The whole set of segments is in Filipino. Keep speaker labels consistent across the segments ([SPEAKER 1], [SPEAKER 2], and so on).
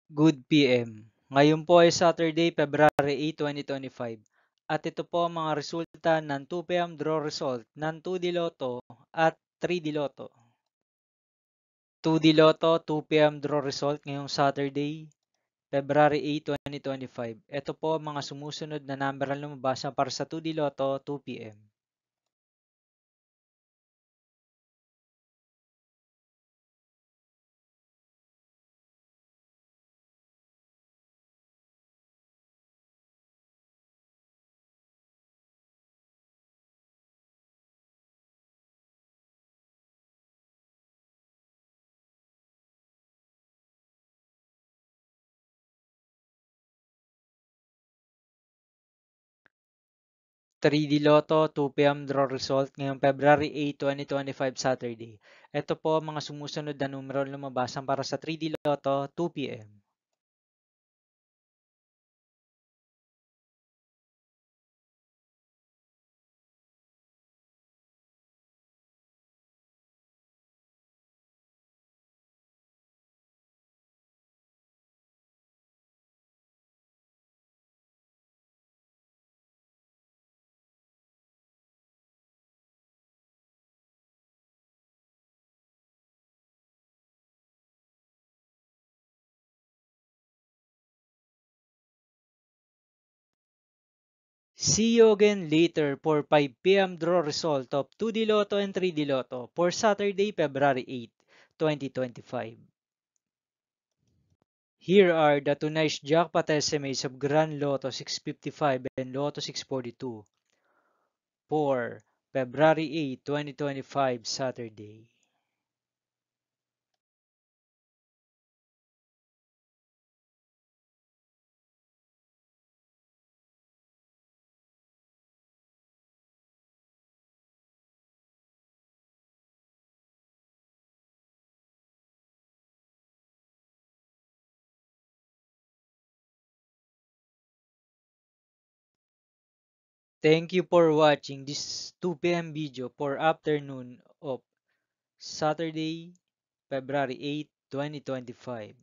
[SPEAKER 1] Good PM. Ngayon po ay Saturday, February 8, 2025. At ito po ang mga resulta ng 2 PM draw result ng 2D Lotto at 3D Lotto. 2D Lotto, 2 PM draw result ngayong Saturday, February 8, 2025. Ito po ang mga sumusunod na number ang lumabas para sa 2D Lotto, 2 PM. 3D Lotto, 2 PM draw result ngayong February 8, 2025 Saturday. Ito po ang mga sumusunod na numero lumabas para sa 3D Lotto, 2 PM. 'See you again later for 5 PM draw result of 2D Lotto and 3D Lotto for Saturday, February 8, 2025. Here are the tonight's jackpot estimates of Grand Lotto 655 and Lotto 642 for February 8, 2025 Saturday. Thank you for watching this 2 PM video for afternoon of Saturday, February 8, 2025.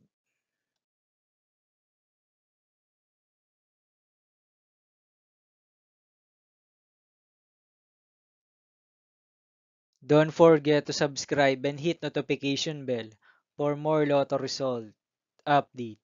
[SPEAKER 1] Don't forget to subscribe and hit notification bell for more Lotto result update.